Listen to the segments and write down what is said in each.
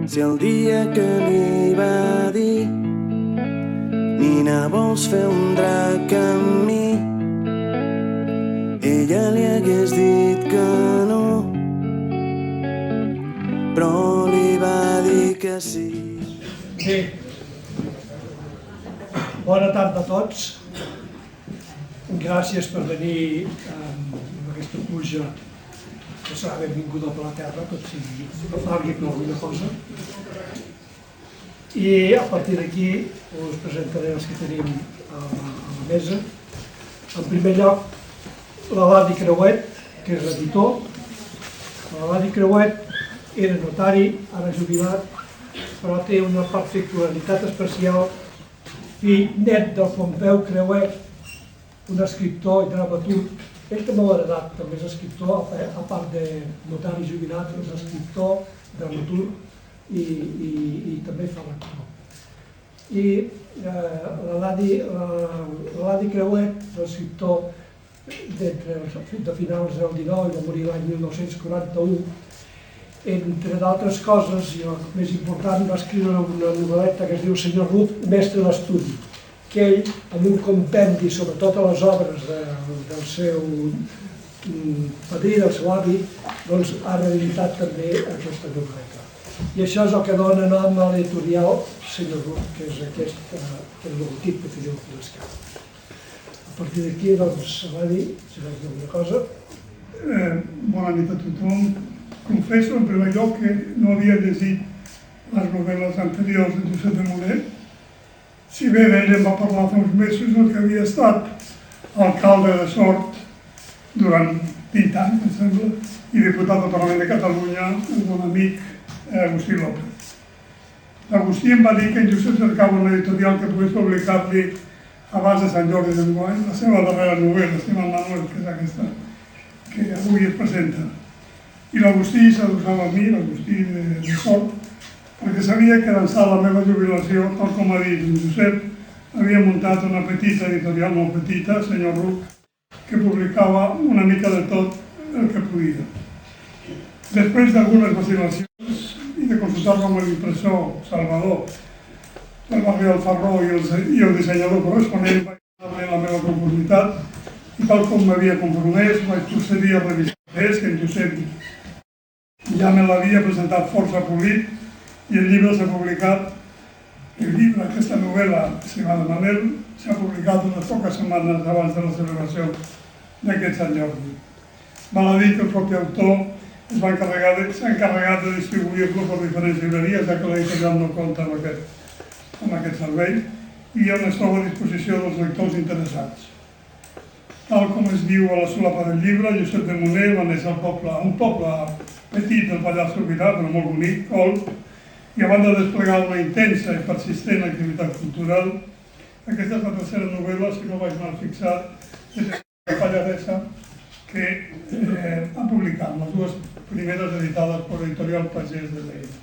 Si el dia que li va dir Nina, vols fer un drac amb mi? Ella li hagués dit que no, però li va dir que sí. Bé, bona tarda a tots. Gràcies per venir amb aquesta pluja que serà benvinguda per la terra, tot sigui valgui per alguna cosa. I a partir d'aquí us presentaré els que tenim a la mesa. En primer lloc, l'Eladi Creuet, que és l'editor. L'Eladi Creuet era notari, ara jubilat, però té una particularitat especial, fill net del Pompeu Creuet, un escriptor i dramaturg. Ell també l'ha heredat, també és escriptor, a part de notari jubilat, és escriptor, dramaturg i també fa l'actor. I l'Eladi Creuet, l'escriptor de finals del XIX i va morir l'any 1941, entre d'altres coses, i el més important, va escriure una novel·leta que es diu Senyor Ruth, mestre d'estudi, que ell, amb un compendi sobre totes les obres del seu padrí, del seu avi, doncs ha reeditat també aquesta novel·leta. I això és el que dona nom a l'editorial Senyor Ruth, que és aquest logotip que teniu aquí a l'esquerra. A partir d'aquí, doncs, Eladi, si vols dir alguna cosa. Bona nit a tothom. Confesso, en primer lloc, que no havia llegit les novel·les anteriors de Josep de Muner, si bé d'ell em va parlar fa uns mesos el que havia estat alcalde de Sort durant 20 anys, em sembla, i diputat del Parlament de Catalunya, un bon amic, Agustí López. L'Agustí em va dir que en Josep cercava una editorial que pogués publicar-li abans de Sant Jordi d'enguany la seva darrera novel·la, Estimat Manuel, que és aquesta que avui es presenta. I l'Agustí s'adossava a mi, l'Agustí de Sort, perquè sabia que d'ençà la meva jubilació, tal com ha dit en Josep, havia muntat una petita editorial, molt petita, Senyor Ruc, que publicava una mica de tot el que podia. Després d'algunes vacil·lacions i de consultar-me amb l'impressor Salvador del barri del Farró i el dissenyador corresponent, vaig donar la meva conformitat i tal com m'havia compromès, vaig procedir a revisar que en Josep ja me l'havia presentat força polit i el llibre s'ha publicat, aquesta novel·la, Estimada Manel, s'ha publicat unes poques setmanes abans de la celebració d'aquest Sant Jordi. Val a dir que el propi autor s'ha encarregat de distribuir-lo per diferents llibreries, ja que l'editorial no compta amb aquest servei, i on es troba a disposició dels lectors interessats. Tal com es diu a la solapa del llibre, Josep de Muner va néixer un poble petit del Pallars Sobirà, però molt bonic, Colp, i a banda de desplegar una intensa i persistent activitat cultural, aquesta és la tercera novel·la, si no vaig mal fixat, de Pallaresa, que ha publicat, les dues primeres editades per l'editorial Pagès de Lleida.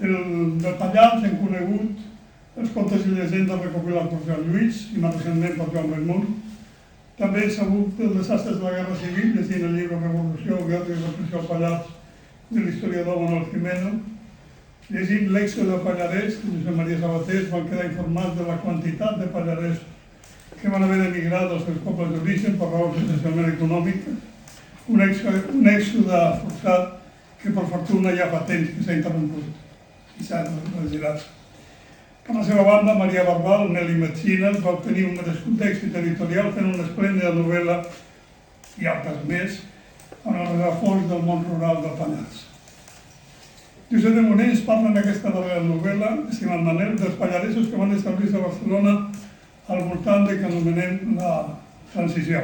Del Pallars hem conegut els contes i llegendes recopilats per Joan Lluís i més recentment per Joan Bellmunt. També hem sabut dels desastres de la Guerra Civil, llegint el llibre Revolució, Guerra i Repressió al Pallars de l'historiador Manuel Jimeno. Llegint l'Èxode del Pallarès, de Josep Maria Sabater, van quedar informats de la quantitat de pallarès que van haver d'emigrar dels seus pobles d'origen per raons essencialment econòmiques. Un èxode forçat que per fortuna ja fa temps que s'ha interromput i s'ha regirat. Per la seva banda, Maria Barbal, Nelly Metzinas, va obtenir un merescut èxit editorial fent una esplèndida novel·la i altres més en el rerefons del món rural del Pallars. Josep de Muner ens parla en aquesta darrera novel·la, Estimat Manel, dels pallaresos que van establir-se a Barcelona al voltant del que anomenem la transició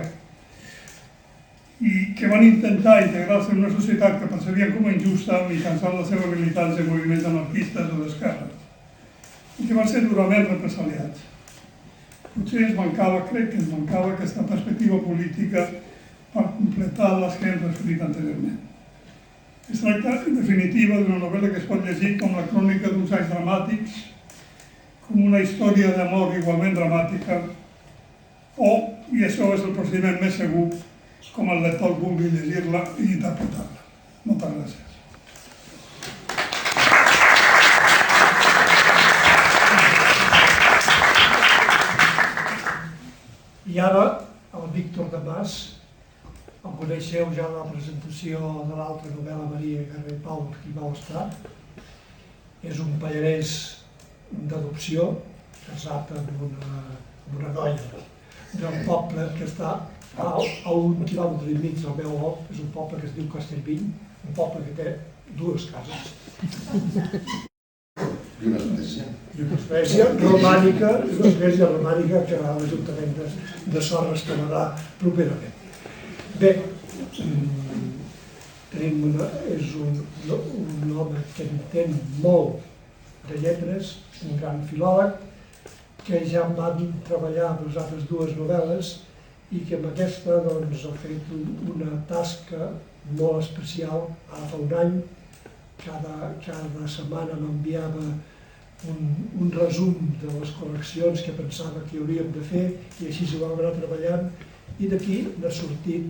i que van intentar integrar-se en una societat que percebien com a injusta mitjançant la seva militància en moviments anarquistes o d'esquerra i que van ser durament represaliats. Potser crec que ens mancava aquesta perspectiva política per completar les que hem referit anteriorment. Es tracta, en definitiva, d'una novel·la que es pot llegir com la crònica d'uns anys dramàtics, com una història d'amor igualment dramàtica, o, i això és el procediment més segur, com el lector vulgui llegir-la i interpretar-la. Moltes gràcies. servei seu ja la presentació de l'altra novel·la Maria Garré Pau, Qui va estar. És un pallarès d'adopció, casat amb una noia del poble que està a 1 quilòmetre i mig del meu Olot. És un poble que es diu Castellviny, un poble que té 2 cases. I una església. I una església romànica que l'Ajuntament de Sort restaurarà properament. Bé, és un home que entén molt de lletres, un gran filòleg, que ja em van treballar amb les altres 2 novel·les i que amb aquesta ha fet una tasca molt especial. Ara fa un any, cada setmana m'enviava un resum de les correccions que pensava que hauríem de fer i així ho vam anar treballant i d'aquí n'ha sortit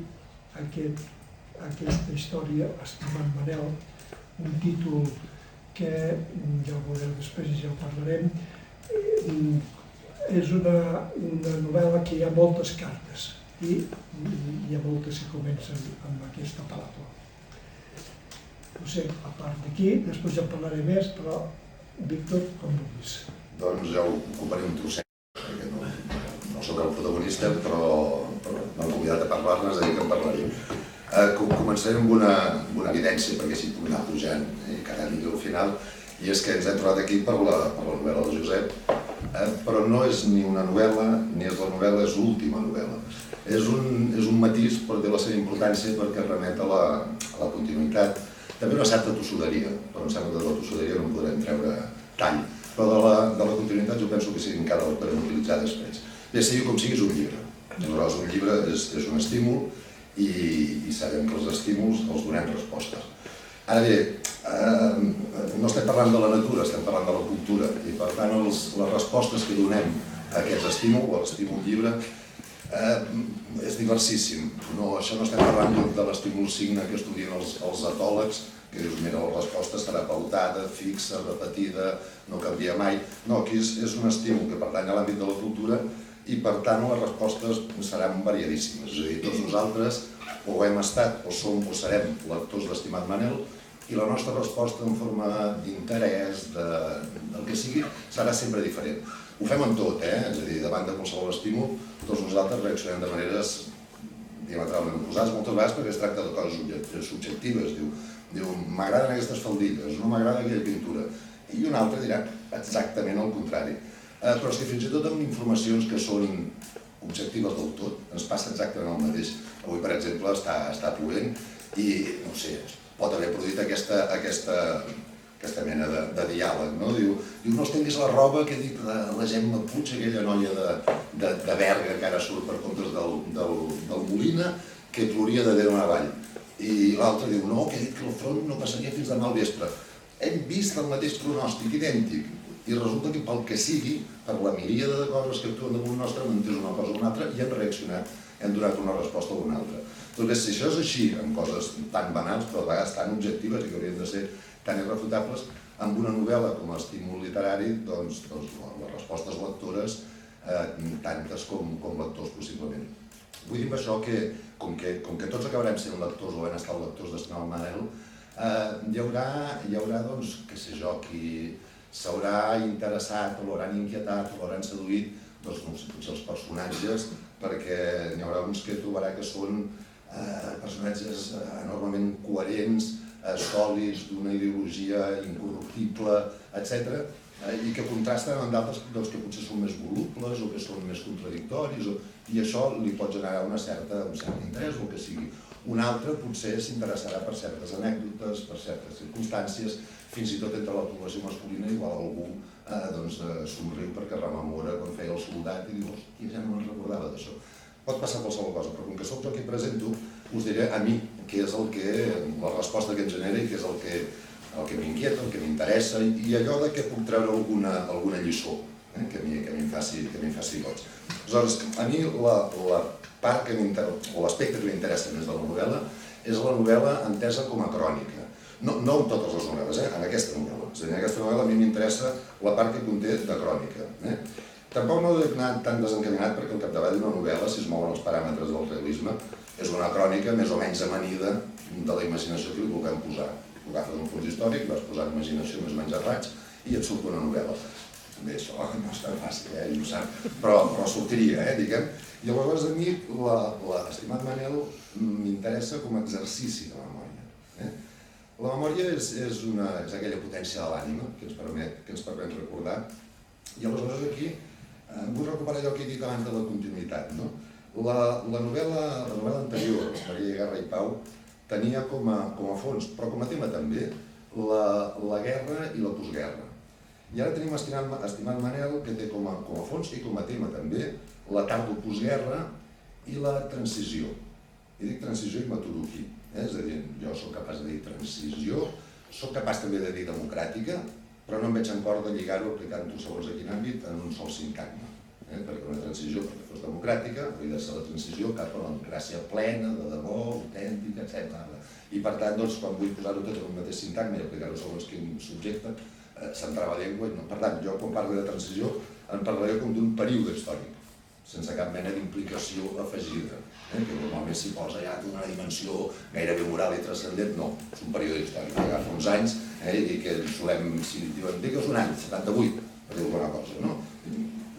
aquesta història, Estimat Manel, un títol que ja ho veureu després i ja ho parlarem. És una novel·la que hi ha moltes cartes i hi ha moltes que comencen amb aquesta paràbola. No sé, a part d'aquí, després ja en parlaré més, però Víctor, com vulguis. Doncs ja ho ocuparé un trosset, perquè no soc el protagonista, però m'han convidat a parlar-ne, és a dir, que en parlaré. Començaré amb una evidència, perquè així puc anar pujant cada nit al final, i és que ens hem trobat aquí per la novel·la de Josep, però no és ni una novel·la, ni és la novel·la, és l'última novel·la. És un matís, però té la seva importància perquè remet a la continuïtat. També una certa tossuderia, però em sembla que de la tossuderia no en podrem treure tall. Però de la continuïtat jo penso que sí, encara el podem utilitzar després. Bé, sigui com sigui, és un llibre. Aleshores, un llibre és un estímul i sabem que els estímuls els donem respostes. Ara bé, no estem parlant de la natura, estem parlant de la cultura i per tant les respostes que donem a aquest estímul, o a l'estímul llibre, és diversissíssim. Això no estem parlant de l'estímul signe que estudien els etòlegs, que dius, mira, la resposta estarà pautada, fixa, repetida, no canvia mai. No, aquí és un estímul que pertany a l'àmbit de la cultura i per tant les respostes seran variadíssimes. És a dir, tots nosaltres o hem estat o som o serem lectors d'Estimat Manel i la nostra resposta en forma d'interès, del que sigui, serà sempre diferent. Ho fem en tot, és a dir, davant de qualsevol estímul, tots nosaltres reaccionem de maneres diametralment oposades, moltes vegades perquè es tracta de coses subjectives. Diu, m'agraden aquestes faldilles, no m'agrada aquella pintura. I un altre dirà exactament el contrari. Però és que fins i tot amb informacions que són objectives del tot, ens passa exactament el mateix. Avui, per exemple, està plovent i, no sé, pot haver produït aquesta mena de diàleg, no? Diu, no estenguis la roba que ha dit la Gemma Puig, aquella noia de Berga que ara surt per comptes del Molina, que ploria de dent a avall. I l'altre diu, no, que ha dit que el front no passaria fins demà al vespre. Hem vist el mateix pronòstic, idèntic. I resulta que pel que sigui, per la miríada de coses que actuen damunt nostre, hem entès una cosa o una altra i hem reaccionat, hem donat una resposta a una altra. Doncs si això és així, amb coses tan banals, però a vegades tan objectives i que haurien de ser tan irrefutables, amb una novel·la com a estímul literari, doncs les respostes lectores, tantes com lectors possiblement. Vull dir amb això que, com que tots acabarem sent lectors o hem estat lectors d'Estimat Manel, hi haurà, doncs, què sé jo, qui s'haurà interessat o l'hauran inquietat o l'hauran seduït, doncs no sé, potser els personatges, perquè n'hi haurà uns que trobarà que són personatges enormement coherents, sòlids, d'una ideologia incorruptible, etc., i que contrasten amb d'altres que potser són més volubles o que són més contradictoris, i això li pot generar un cert interès o el que sigui. Un altre potser s'interessarà per certes anècdotes, per certes circumstàncies, fins i tot entre la població masculina igual algú somriu perquè rememora quan feia el soldat i diu, hòstia, ja no me'n recordava d'això. Pot passar qualsevol cosa, però com que soc jo qui presento, us diré a mi què és la resposta que em genera i què és el que m'inquieta, el que m'interessa i allò de què puc treure alguna lliçó que a mi em faci goig. Aleshores, a mi la part o l'aspecte que m'interessa més de la novel·la és la novel·la entesa com a crònica. No en totes les novel·les, en aquesta novel·la. És a dir, en aquesta novel·la a mi m'interessa la part que conté de crònica. Tampoc no he anat tan desencaminat perquè al capdavall d'una novel·la, si es mouen els paràmetres del realisme, és una crònica més o menys amanida de la imaginació que li vulguem posar. Tu agafes un fons històric, vas posar imaginació més o menys a raig i et surt una novel·la. Bé, això no és tan fàcil, ell ho sap, però sortiria, diguem. I aleshores a mi l'estimat Manel m'interessa com a exercici de la memòria. La memòria és aquella potència de l'ànima que ens permet recordar. I aleshores aquí vull recuperar allò que he dit abans de la continuïtat. La novel·la anterior, Maria Guerra i Pau, tenia com a fons, però com a tema també, la guerra i la postguerra. I ara tenim Estimat Manel, que té com a fons i com a tema també la tardo-postguerra i la transició. I dic transició i m'aturo aquí. És a dir, jo soc capaç de dir transició, soc capaç també de dir democràtica, però no em veig en cor de lligar-ho aplicant-ho segons a quin àmbit en un sol sintagma. Perquè una transició, perquè fos democràtica, hauria de ser la transició cap a la democràcia plena, de debò, autèntica, etc. I per tant, quan vull posar-ho tot en un mateix sintagma i aplicar-ho segons quin subjecte, se'm trava la llengua. Per tant, jo quan parlo de transició en parlaré com d'un període històric, sense cap mena d'implicació afegida, que normalment s'hi posa ja una dimensió gairebé moral i transcendent. No, és un període històric, que agafa uns anys i que solem, si diuen, digues un any, 78, per dir alguna cosa, no?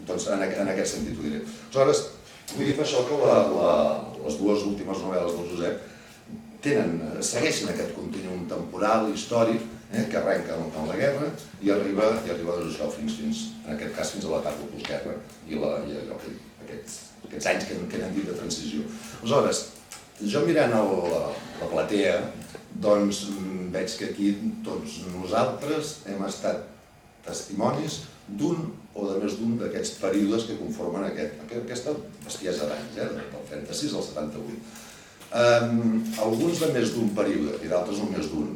Doncs en aquest sentit ho diré. Aleshores, vull dir per això que les dues últimes novel·les del Josep segueixen aquest continuum temporal, històric, que arrenca amb la guerra i arriba fins, en aquest cas, fins a la tardo-postguerra i aquests anys que n'han dit de transició. Aleshores, jo mirant la platea, doncs veig que aquí tots nosaltres hem estat testimonis d'un o de més d'un d'aquests períodes que conformen aquesta bestiesa d'anys, del 36 al 78. Alguns de més d'un període i d'altres només d'un.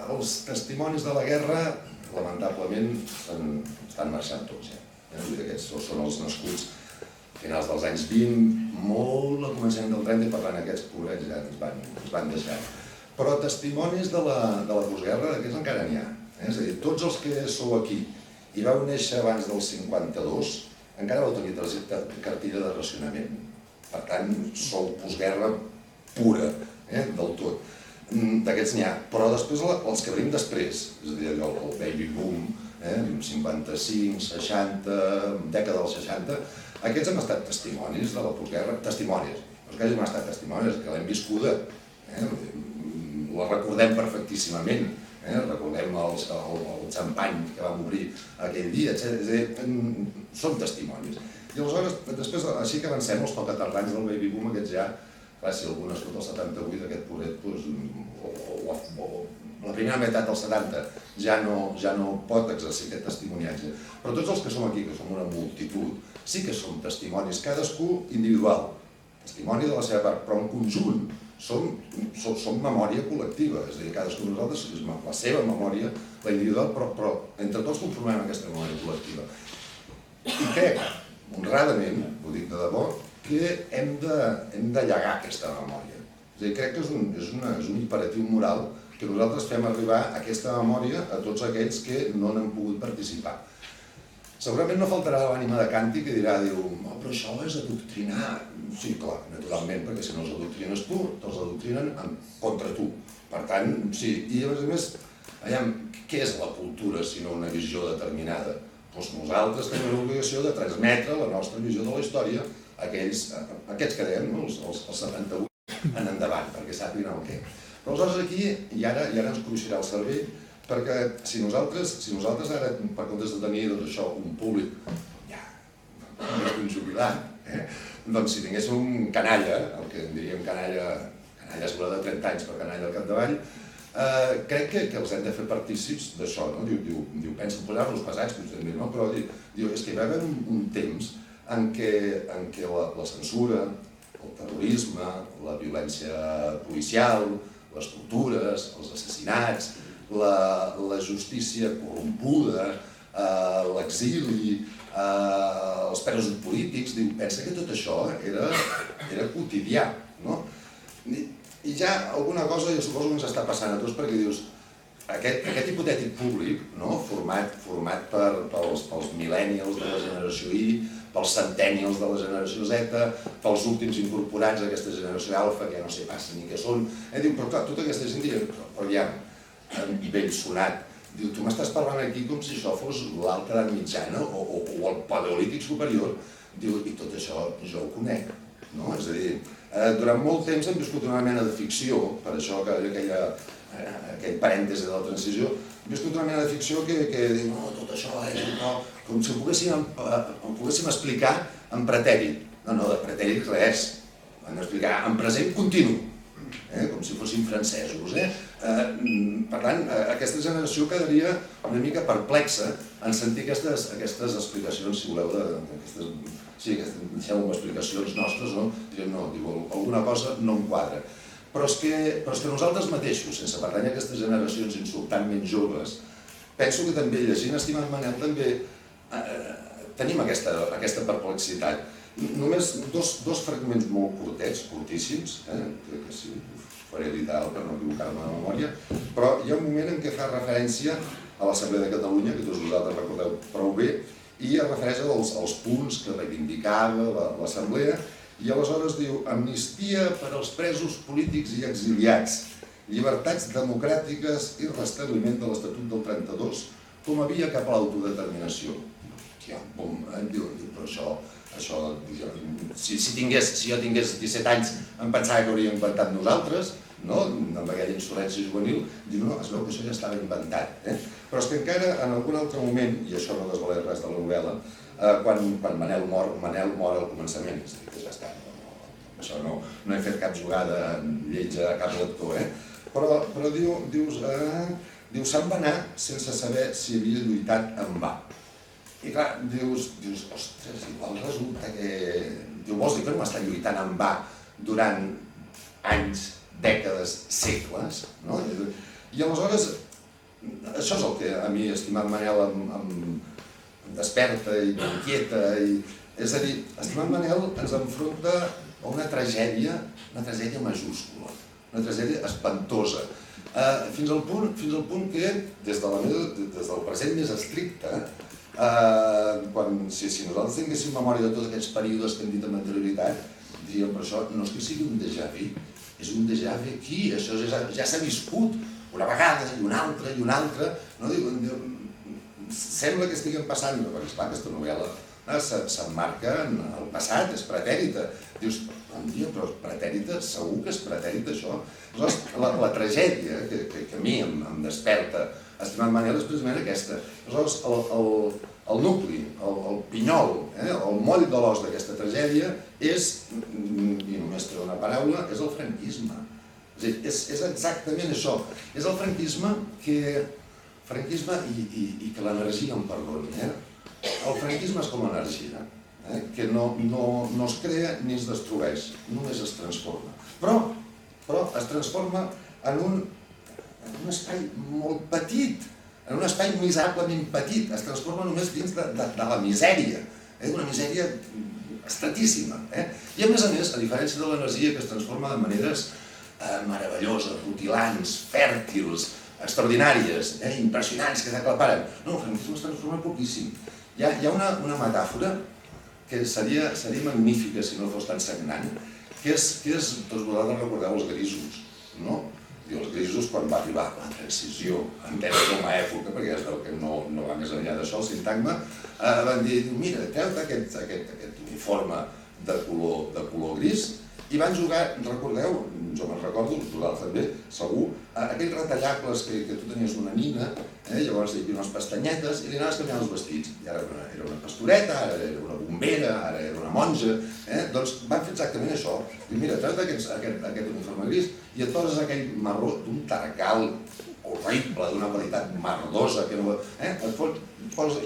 Els testimonis de la guerra, lamentablement, estan marxant tots ja. Aquests són els nascuts a finals dels anys 20, molt a començament del 30, i per tant aquests pobrets ja ens van deixar. Però testimonis de la postguerra, d'aquests encara n'hi ha. És a dir, tots els que sou aquí i vau néixer abans del 52, encara vau tenir cartilla de racionament. Per tant, sou postguerra pura, del tot. D'aquests n'hi ha. Però després, els que venim després, és a dir, el baby boom, 55, 60, dècada dels 60, aquests han estat testimonis de la postguerra, testimonis, no és que hagin estat testimonis, que l'hem viscuda, la recordem perfectíssimament, recordem el xampany que vam obrir aquell dia, etc. Són testimonis. I aleshores, després, així que avancem, els tocatardans del baby boom, aquests ja, clar, si algú nascut al 78, aquest pobret, la primera meitat dels 70 ja no pot exercir aquest testimoniatge. Però tots els que som aquí, que som una multitud, sí que som testimonis, cadascú individual, testimoni de la seva part, però en conjunt som memòria col·lectiva, és a dir, cadascú de nosaltres és la seva memòria, la individual, però entre tots conformem aquesta memòria col·lectiva. I crec, honradament, ho dic de debò, que hem de llegar aquesta memòria. És a dir, crec que és un imperatiu moral que nosaltres fem arribar aquesta memòria a tots aquells que no n'han pogut participar. Segurament no faltarà l'ànima de Kanti que dirà, però això és adoctrinar. Sí, clar, naturalment, perquè si no els adoctrines tu, te'ls adoctrinen contra tu. Per tant, sí, i a més, què és la cultura si no una visió determinada? Doncs nosaltres tenim l'obligació de transmetre la nostra visió de la història a aquests que dèiem, els 78 en endavant, perquè sàpiguen el què. Però aleshores aquí, i ara ens cruixirà el cervell, perquè si nosaltres ara, per comptes de tenir un públic, ja, més d'un jubilat, doncs si tinguéssim un canalla, el que en diríem canalla segura de 30 anys per canalla al capdavall, crec que els hem de fer partícips d'això, no? Diu, pensa en posar-los pesats, no? Però diu, és que hi va haver un temps en què la censura, el terrorisme, la violència policial, les tortures, els assassinats, la justícia corrompuda, l'exili, els presos polítics, pensa que tot això era quotidià, no? I ja alguna cosa, jo suposo que ens està passant a tots, perquè dius, aquest hipotètic públic, format pels millennials de la generació I, pels centennials de la generació Z, pels últims incorporats a aquesta generació alfa, que ja no sé pas ni què són. Diu, però clar, tota aquesta gent diu, però ja, i ben sonat, diu, tu m'estàs parlant aquí com si això fos l'alta edat mitjana o el paleolític superior. Diu, i tot això jo ho conec, no? És a dir, durant molt temps hem viscut una mena de ficció, per això que aquell parèntesi de la transició, hem viscut una mena de ficció que diu, no, tot això és com si ho poguéssim explicar en pretèrit. No, de pretèrit res, hem d'explicar en present continu, com si fóssim francesos. Per tant, aquesta generació quedaria una mica perplexa en sentir aquestes explicacions, si voleu, deixeu-me explicacions nostres, no? Direm, no, alguna cosa no em quadra. Però és que nosaltres mateixos, sense pertànyer a aquestes generacions insultantment joves, penso que també, llegint Estimat Manel, també tenim aquesta perplexitat. Només dos fragments molt curtets, curtíssims, crec que sí, faré literal per no equivocar-me de memòria, però hi ha un moment en què fa referència a l'Assemblea de Catalunya, que tots vosaltres recordeu prou bé, i es refereix als punts que reivindicava l'Assemblea, i aleshores diu amnistia per als presos polítics i exiliats, llibertats democràtiques i restabliment de l'Estatut del 32 com a via cap a l'autodeterminació. Diu, però això, si jo tingués 17 anys em pensava que hauríem inventat nosaltres, amb aquella insolència juvenil, diu, no, es veu que això ja estava inventat. Però és que encara en algun altre moment, i això no desvaleix res de la novel·la, quan Manel mor al començament, és a dir, que ja està, això no he fet cap jugada lletja a cap lector, però dius, se'n va anar sense saber si havia lluitat en va. I clar, dius, ostres, igual resulta que... Vols dir que no m'està lluitant en va durant anys, dècades, segles, no? I aleshores, això és el que a mi, Estimat Manel, em desperta i m'inquieta. És a dir, Estimat Manel ens enfronta a una tragèdia majúscula, una tragèdia espantosa, fins al punt que, des del present més estricte, si nosaltres tinguéssim memòria de tots aquests períodes que hem dit amb anterioritat, diríem, però això no és que sigui un déjà vu, és un déjà vu aquí, això ja s'ha viscut una vegada i una altra i una altra, sembla que estiguem passant, perquè esclar, aquesta novel·la s'emmarca en el passat, és pretèrita. Dius, però pretèrita, segur que és pretèrita això. Aleshores, la tragèdia que a mi em desperta Estimat Manel és precisament aquesta. Aleshores, el nucli, el pinyol, el moll de l'os d'aquesta tragèdia és, i només té una paraula, és el franquisme. És exactament això. És el franquisme i que l'energia em perdoni. El franquisme és com l'energia, que no es crea ni es destrueix, només es transforma. Però es transforma en un espai molt petit, en un espai miserablement petit, es transforma només dins de la misèria, una misèria estratíssima. I a més, a diferència de l'energia que es transforma de maneres meravelloses, rutilants, fèrtils, extraordinàries, impressionants, que s'aclaparen, no, el franquisme es transforma poquíssim. Hi ha una metàfora que seria magnífica si no fos tan sagnant, que és, tots vosaltres recordeu els grisos, no? Els grisos, quan va arribar la transició, entès com a època, perquè ja es veu que no va més enllà d'això, el sintagma, van dir, mira, treu-te aquest uniforme de color gris, i van jugar, recordeu, jo me'n recordo, vosaltres també, segur, aquells retallables que tu tenies una nina, llavors hi havia unes pestanyetes i li anaves canviant els vestits. I ara era una pastoreta, ara era una bombera, ara era una monja, doncs van fer exactament això. I mira, treus aquest uniforme gris i et poses aquell marró d'un tarcal horrible, d'una qualitat merdosa,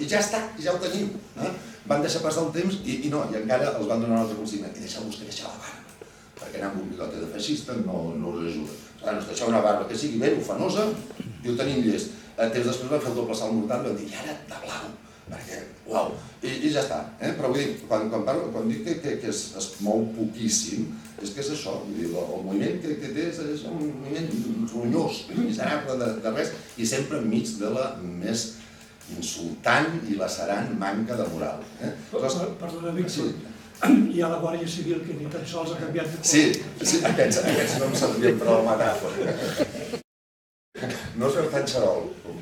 i ja està, ja ho tenim. Van deixar passar el temps i encara els van donar una altra consigna, i deixeu-vos créixer la barba, perquè anar amb un bigote de feixista no us ajuda. Ens deixeu una barba que sigui ben ufanosa i ho tenim llest. Temps després van fer el doble salt mortal i van dir, i ara de blau, perquè uau, i ja està. Però vull dir, quan dic que es mou poquíssim, és que és això, el moviment que té és un moviment ronyós, miserable de res, i sempre enmig de la més insultant i lacerant manca de moral. Perdona, Víctor, hi ha la Guàrdia Civil que ni tan sols ha canviat de color. Sí, aquests no em servien per a la metàfora. No soc tan xarol com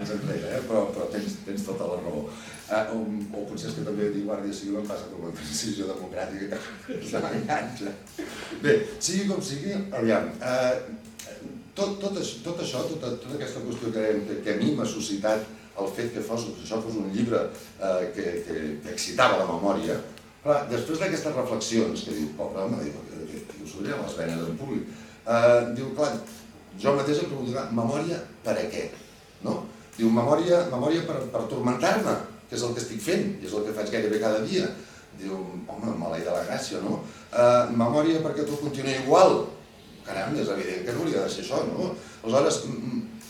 anys enrere, però tens tota la raó. O potser és que també dir Guàrdia Civil em passa com la transició democràtica que se m'enganxa. Bé, sigui com sigui, aviam, tot això, tota aquesta qüestió que a mi m'ha suscitat el fet que això fos un llibre que excitava la memòria, clar, després d'aquestes reflexions que diu, pobre home, que us obrirà les venes en públic, diu, clar, jo mateix em pregunto, memòria per a què? Diu, memòria per tormentar-me, que és el que estic fent, i és el que faig gairebé cada dia. Diu, home, maleït de la gràcia, no? Memòria perquè tot continuï igual. Caram, és evident que no hauria de ser això, no? Aleshores,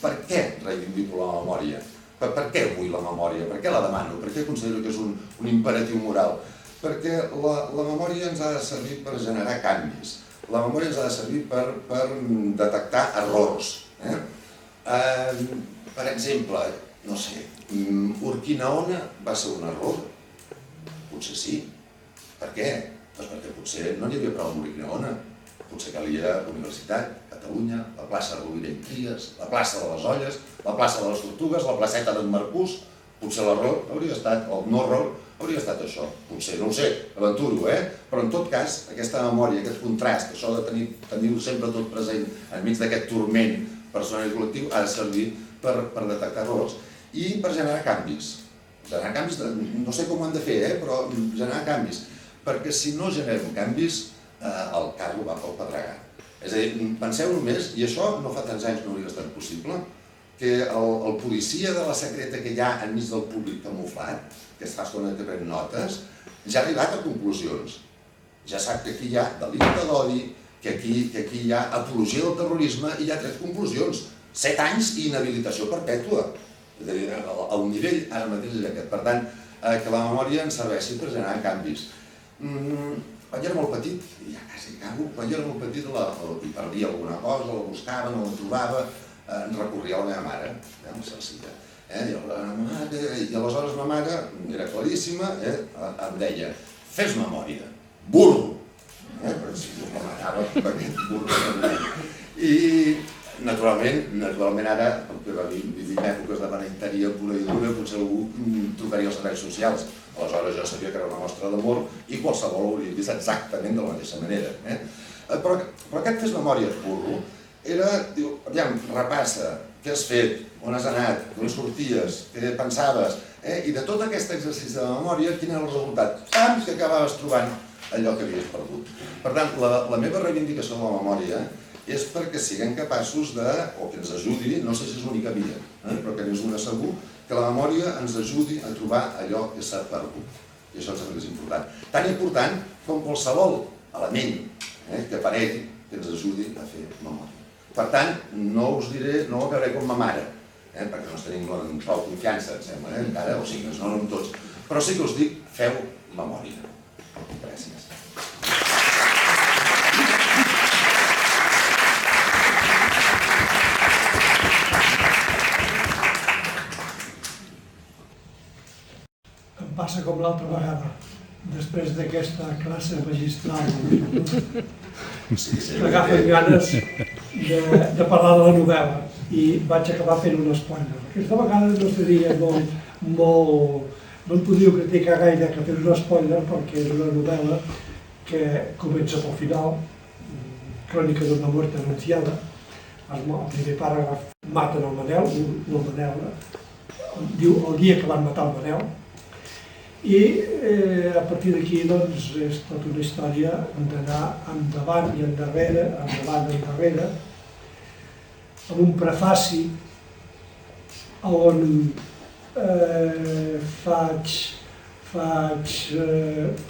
per què reivindico la memòria? Per què vull la memòria? Per què la demano? Per què considero que és un imperatiu moral? Perquè la memòria ens ha de servir per generar canvis. La memòria ens ha de servir per detectar errors. Per exemple, no sé, Urquinaona va ser un error? Potser sí. Per què? Doncs perquè potser no n'hi havia prou amb Urquinaona. Potser calia la Universitat, Catalunya, la plaça Rovira i Trias, la plaça de les Olles, la plaça de les Tortugues, la placeta d'en Marcús. Potser l'error hauria estat, o el no error, hauria estat això. Potser, no ho sé, aventuro, però en tot cas, aquesta memòria, aquest contrast, això de tenir-ho sempre tot present enmig d'aquest turment personal i col·lectiu, ha de servir per detectar errors i per generar canvis. Generar canvis, no sé com ho han de fer, però generar canvis. Perquè si no generem canvis, el carro va pel pedregar. És a dir, penseu només, i això no fa tants anys no hauria estat possible, que el policia de la secreta que hi ha enmig del públic camuflat, que es fa estona que pren notes, ja ha arribat a conclusions. Ja sap que aquí hi ha delicte d'odi, que aquí hi ha apologia del terrorisme i ja ha tret conclusions. 7 anys i inhabilitació perpètua. És a dir, el nivell ara mateix és aquest. Per tant, que la memòria ens serveixi per generar canvis. Quan jo era molt petit, i ja quasi acabo, quan jo era molt petit i perdia alguna cosa, la buscava, no la trobava, recorria a la meva mare, la Cecília. I aleshores ma mare, era claríssima, em deia, fes memòria, burro. Però si no la matava per aquest burro. I naturalment ara, perquè vivim èpoques de beneiteria pura i dura, potser algú trucaria als serveis socials. Aleshores jo sabia que era una mostra d'amor i qualsevol ho hauria vist exactament de la mateixa manera. Però aquest fes memòria burro era, diu, aviam, repassa, què has fet, on has anat, d'on sorties, què pensaves, i de tot aquest exercici de memòria, quin era el resultat? Saps que acabaves trobant allò que havies perdut. Per tant, la meva reivindicació de la memòria és perquè siguem capaços de, o que ens ajudi, no sé si és l'única via, però que n'és una segur, que la memòria ens ajudi a trobar allò que s'ha perdut. I això em sembla que és important. Tan important com qualsevol element que aparegui que ens ajudi a fer memòria. Per tant, no us diré, no acabaré com ma mare, perquè no tenim prou confiança, em sembla, encara, o sigui, ens no anem tots. Però sí que us dic, feu memòria. Gràcies. Em passa com l'altra vegada, després d'aquesta classe magistral, m'agafen ganes de parlar de la novel·la i vaig acabar fent un spoiler. Aquesta vegada no seria molt... No em podríeu criticar gaire que fes un spoiler perquè és una novel·la que comença pel final, crònica d'una mort anunciada. El primer paràgraf maten el Manel, no el Manel, diu el dia que van matar el Manel. I a partir d'aquí doncs és tota una història d'anar endavant i endarrere, endavant i endarrere, amb un prefaci on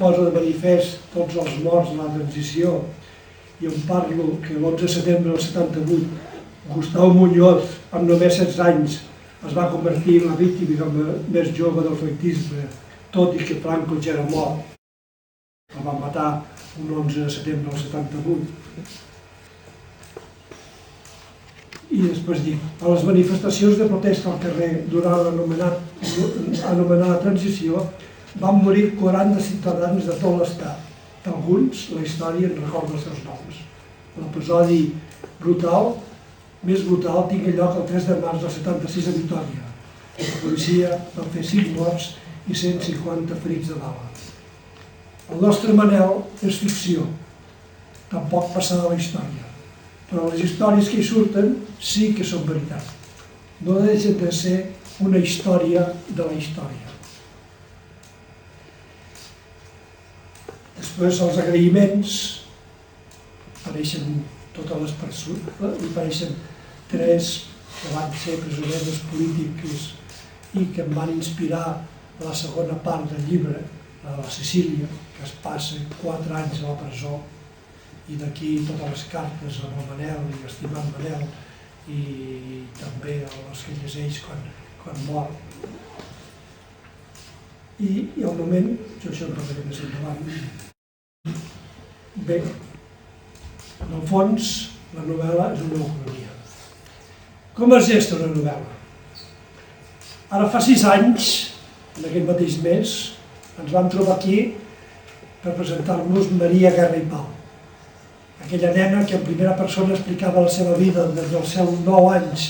posa de manifest tots els morts de la transició i on parlo que l'11 de setembre del 78 Gustau Muñoz, amb només 16 anys, es va convertir en la víctima més jove del franquisme, tot i que Franco ja era mort. El van matar un 11 de setembre del 78. I després dic, a les manifestacions de protesta al carrer durant l'anomenada transició van morir 40 ciutadans de tot l'estat. D'alguns, la història en recorda els seus noms. L'episodi brutal, més brutal, tingué lloc el 3 de març del 76 a Vitòria. La policia va fer 5 morts i 150 ferits de bala. El nostre Manel és ficció, tampoc passarà a la història, però les històries que hi surten sí que són veritat. No deixen de ser una història de la història. Després, els agraïments, apareixen totes les persones, hi apareixen 3 que van ser presoners polítics i que em van inspirar la segona part del llibre, la de la Cecília, que es passa 4 anys a la presó, i d'aquí totes les cartes amb el Manel i l'estimat Manel, i també les que llegeix quan mor. I el moment, jo això no parlaré més endavant. Bé, en el fons, la novel·la és una economia. Com es gesta una novel·la? Ara fa 6 anys, en aquest mateix mes, ens vam trobar aquí per presentar-nos Maria Guerra i Pau. Aquella nena que en primera persona explicava la seva vida des dels seus 9 anys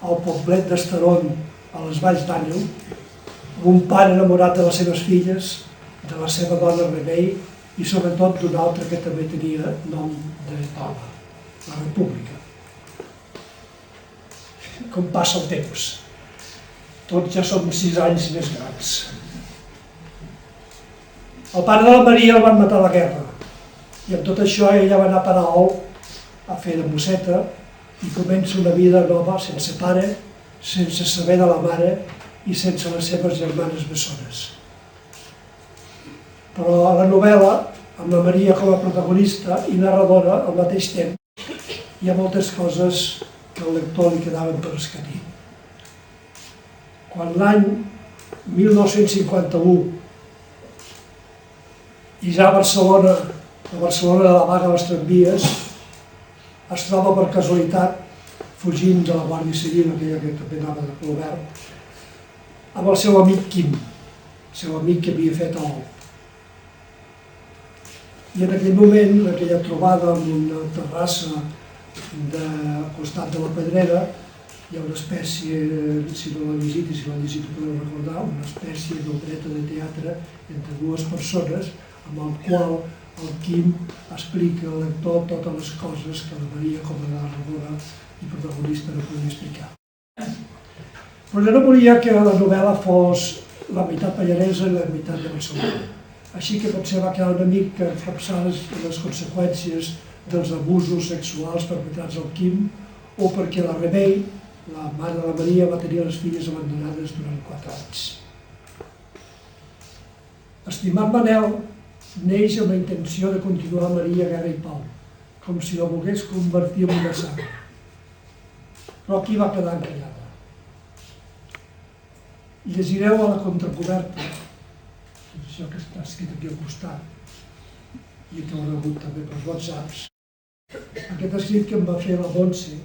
al poblet d'Estaron, a les Valls d'Àneu, amb un pare enamorat de les seves filles, de la seva dona Remei i sobretot d'una altra que també tenia nom de dona, la República. Com passa el temps. Tots ja som 6 anys més grans. El pare de la Maria el van matar a la guerra i amb tot això ella va anar a parar a Olp a fer de mosseta i comença una vida nova sense pare, sense saber de la mare i sense les seves germanes bessones. Però a la novel·la, amb la Maria com a protagonista i narradora al mateix temps, hi ha moltes coses que al lector li quedaven per escatir. Quan l'any 1951 i ja a Barcelona de la vaga a les tramvies, es troba per casualitat, fugint de la Guàrdia Civil, aquella que també anava de Colobert, amb el seu amic Quim, el seu amic que havia fet a Olp. I en aquell moment, en aquella trobada en una terrassa al costat de la Pedrera, hi ha una espècie, si no la visiti, si la visiti podeu recordar, una espècie d'opereta de teatre entre 2 persones, amb el qual el Quim explica al lector totes les coses que la Maria, com a narradora i protagonista, no podia explicar. Però jo no volia que la novel·la fos la meitat pallaresa i la meitat de Barcelona. Així que potser va quedar una mica capçades les conseqüències dels abusos sexuals perpetrats al Quim o perquè la Remei, la mare de la Maria, va tenir les filles abandonades durant 4 anys. Estimat Manel neix amb la intenció de continuar Maria Guerra i Pau, com si la volgués convertir en una saga. Però aquí va quedar encallada. Llegireu a la contracoberta, això que està escrit aquí al costat, i que ho he rebut també pels WhatsApps, aquest escrit que em va fer la Montse,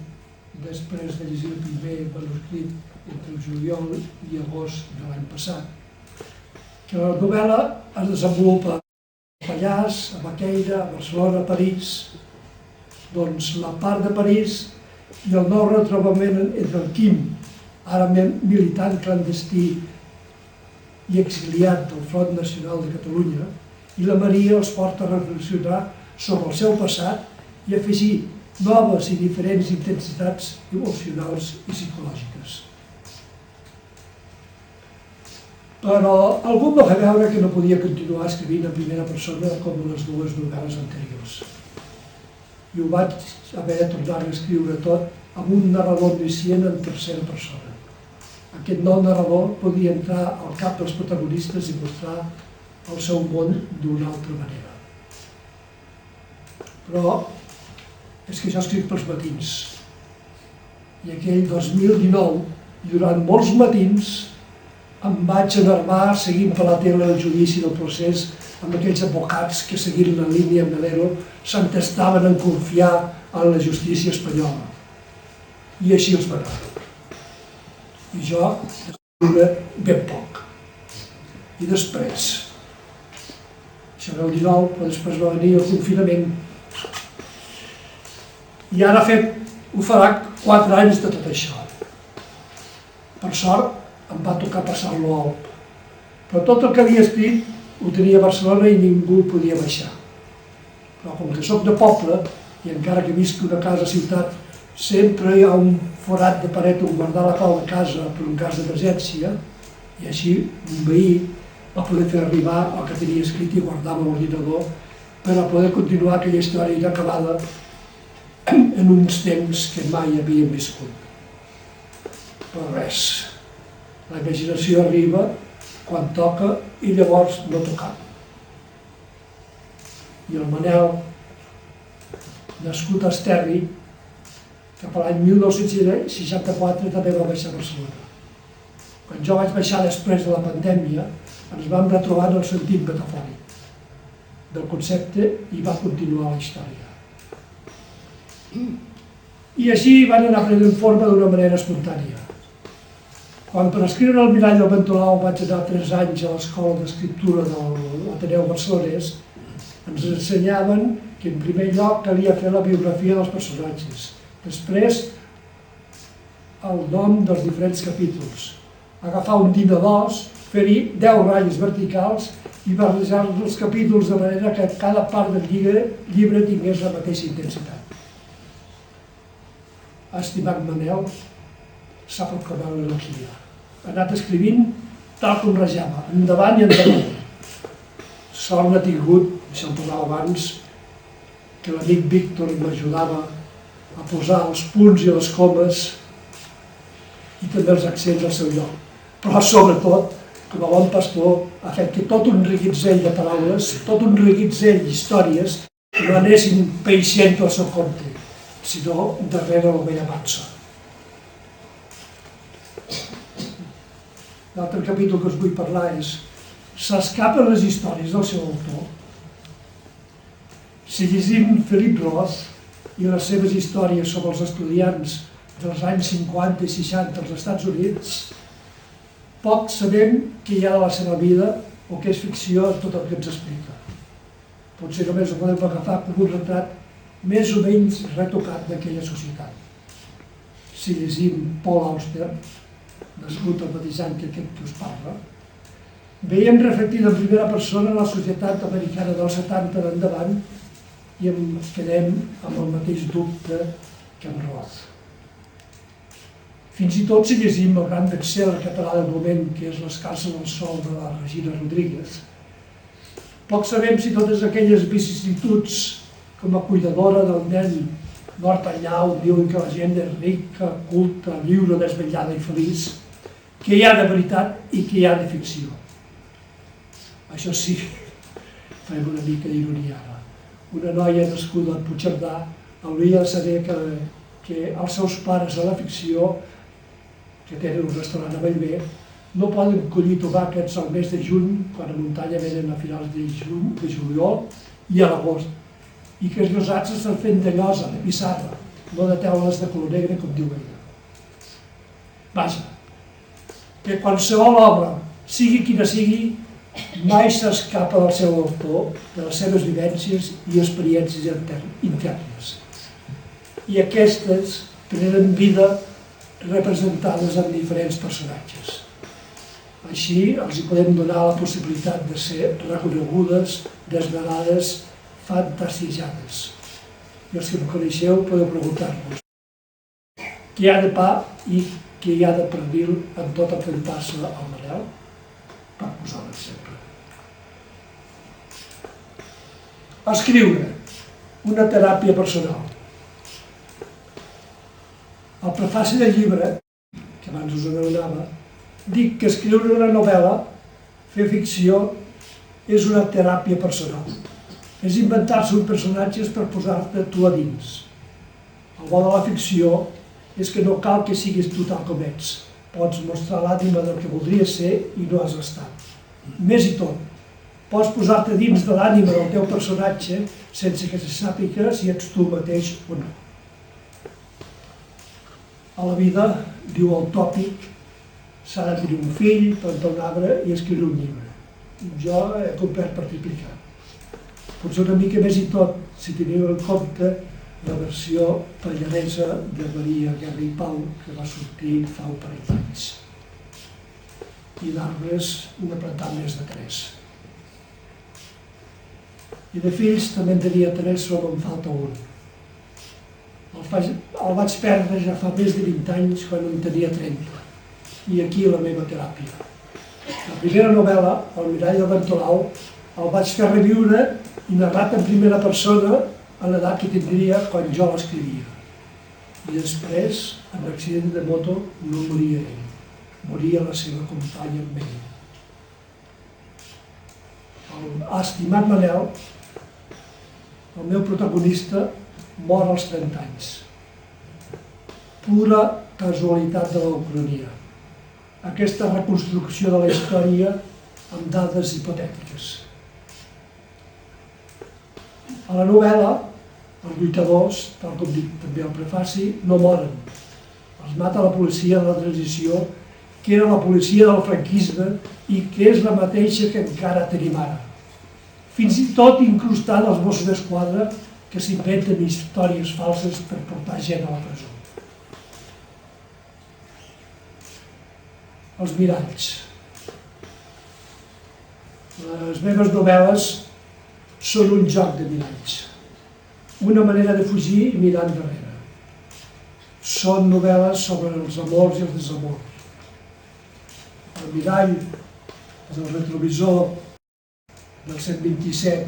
després de llegir el primer manuscrit entre el juliol i agost de l'any passat, que la novel·la es desenvolupa a Pallars, a Baqueira, a Barcelona, a París. Doncs la part de París i el nou retrobament entre el Quim, ara militant clandestí i exiliat del Front Nacional de Catalunya, i la Maria els porta a reflexionar sobre el seu passat i afegir noves i diferents intensitats emocionals i psicològiques. Però algú va fer veure que no podia continuar escrivint en primera persona com en les 2 novel·les anteriors. I ho vaig haver de tornar a escriure tot amb un narrador omniscient en tercera persona. Aquest nou narrador podia entrar al cap dels protagonistes i mostrar el seu món d'una altra manera. Però és que jo escric pels matins. I aquell 2019 I durant molts matins em vaig enervar seguint per la tele el judici del procés amb aquells advocats que, seguint la línia Melero, s'entestaven en confiar en la justícia espanyola. I així els va anar. I jo escriure ben poc. I després, això era el 19, però després va venir el confinament. I ara ho farà 4 anys de tot això. Per sort, em va tocar passar-lo alt. Però tot el que havia escrit ho tenia a Barcelona i ningú podia baixar. Però com que sóc de poble, i encara que visc una casa a ciutat, sempre hi ha un forat de paret on guardar la clau de casa per un cas d'emergència, i així un veí va poder fer arribar el que tenia escrit i guardar a l'ordinador per a poder continuar aquella història inacabada en uns temps que mai havíem viscut. Però res, la imaginació arriba quan toca i llavors no toca. I el Manel, nascut a Esterri, cap a l'any 1964 també va baixar a Barcelona. Quan jo vaig baixar després de la pandèmia, ens vam retrobar en el sentit metafòric del concepte i va continuar la història. I així van anar prenent forma d'una manera espontània. Quan per escriure El mirall del Ventolau vaig anar 3 anys a l'escola d'escriptura de l'Ateneu Barcelonès, ens ensenyaven que en primer lloc calia fer la biografia dels personatges, després el nom dels diferents capítols, agafar un din A2, fer-hi 10 ratlles verticals i barrejar els capítols de manera que cada part del llibre tingués la mateixa intensitat. Estimat Manel, s'ha proclamat l'anarquia. Ha anat escrivint tal com rajava, endavant i endavant. Sort n'ha tingut, això ho posava abans, que l'amic Víctor m'ajudava a posar els punts i les comes i també els accents al seu lloc. Però sobretot, com a bon pastor, ha fet que tot un reguitzell de paraules, tot un reguitzell d'històries no anessin peixent al seu compte, sinó darrere la vella pansa. L'altre capítol que us vull parlar és s'escapen les històries del seu autor. Si llegim Felip Roth i les seves històries sobre els estudiants dels anys 50 i 60 als Estats Units, poc sabem què hi ha de la seva vida o què és ficció en tot el que ens explica. Potser només ho podem agafar com un retrat més o menys retocat d'aquella societat. Si llegim Paul Auster, nascut el mateix any que aquest que us parla, veiem reflectida en primera persona la societat americana dels 70 d'endavant i quedem amb el mateix dubte que amb Roth. Fins i tot si llegim el gran best-seller català del moment, que és L'escalça del sol de la Regina Rodríguez, poc sabem si totes aquelles vicissituds com a cuidadora del nen nord-anyau diuen que la gent és rica, culta, lliure, desvetllada i feliç, que hi ha de veritat i que hi ha de ficció. Això sí, farem una mica d'ironia ara. Una noia nascuda a Puigcerdà hauria de saber que els seus pares a la ficció, que tenen un restaurant a Bellver, no poden collir tomàquets al mes de juny, quan a muntanya venen a finals de juliol i a l'agost, i que els llosats estan fent de llosa, de pissarra, no de teules de color negre, com diu ella. Vaja, que qualsevol obra, sigui quina sigui, mai s'escapa del seu autor, de les seves vivències i experiències internes. I aquestes tenen vida representades en diferents personatges. Així els hi podem donar la possibilitat de ser reconegudes, desvelades, fantasiejades. I els que no coneixeu podeu preguntar-vos què hi ha de pa i què hi ha de pernil en tot el que li passa al Manel, per posar un exemple. Escriure, una teràpia personal. Al prefaci del llibre, que abans us anomenava, dic que escriure una novel·la, fer ficció, és una teràpia personal. És inventar-se uns personatges per posar-te tu a dins. El bo de la ficció és que no cal que siguis tu tal com ets, Pots mostrar l'ànima del que voldries ser i no has estat. Més i tot, pots posar-te dins de l'ànima del teu personatge sense que se sàpiga si ets tu mateix o no. A la vida, diu el tòpic, s'ha de tenir un fill, plantar un arbre i escriure un llibre. Jo he complert per triplicar. Potser una mica més i tot, si teniu en compte la versió pallaresa de Maria Guerra i Pau, que va sortir fa un parell d'anys. I d'arbres n'he plantat més de 3. I de fills també en tenia 3, però em falta un. El vaig perdre ja fa més de 20 anys, quan en tenia 30. I aquí la meva teràpia. La primera novel·la, El mirall de Ventolau, el vaig fer reviure i narrat en primera persona a l'edat que tindria quan jo l'escrivia. I després, en l'accident de moto, no moria ell. Moria la seva companya amb ell. Estimat Manel, el meu protagonista, mor als 30 anys. Pura casualitat de l'Ucrania. Aquesta reconstrucció de la història amb dades hipotètiques. A la novel·la, els lluitadors, tal com dic també al prefaci, no moren. Els mata la policia de la transició, que era la policia del franquisme i que és la mateixa que encara tenim ara. Fins i tot incrustant els Mossos d'Esquadra que s'inventen històries falses per portar gent a la presó. Els miralls. Les meves novel·les són un joc de miralls. Una manera de fugir i mirar endarrere. Són novel·les sobre els amors i els desamors. El mirall del retrovisor del 127,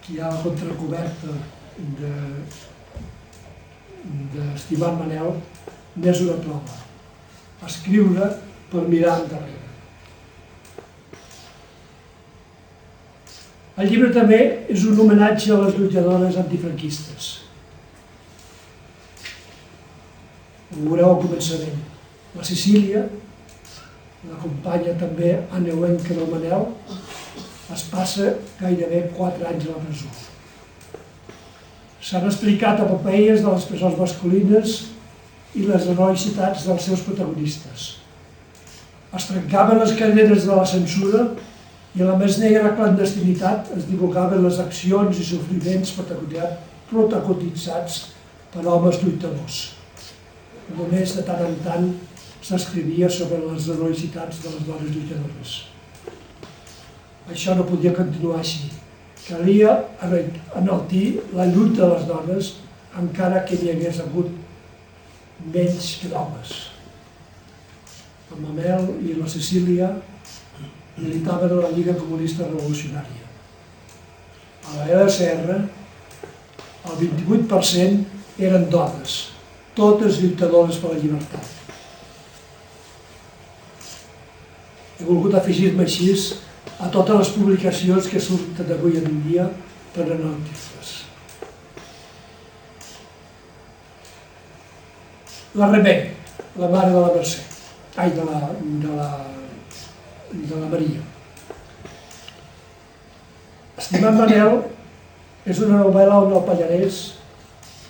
que hi ha la contracoberta d'Estimat Manel, n'és una prova. Escriure per mirar endarrere. El llibre també és un homenatge a les lluitadores antifranquistes. Ho veureu al començament. La Cecília, l'acompanya també aneuenca del Manel, es passa gairebé 4 anys a la presó. S'han explicat epopeies de les presons masculines i les heroïcitats dels seus protagonistes. Es trencaven les cadenes de la censura i a la més negra clandestinitat es divulgaven les accions i sofriments protagonitzats per homes lluitadors. Només de tant en tant s'escrivia sobre les heroïcitats de les dones lluitadores. Això no podia continuar així. Calia enaltir la lluita de les dones, encara que n'hi hagués hagut menys que d'homes. El Manel i la Cecília militaven a la Lliga Comunista Revolucionària. A la ESR, el 28% eren dones, totes lluitadores per la llibertat. He volgut afegir-me així a totes les publicacions que surten avui en dia per enaltir-les. La Remei, la mare de la Mercè, de la Maria. Estimat Manel és una novel·la on el Pallarès,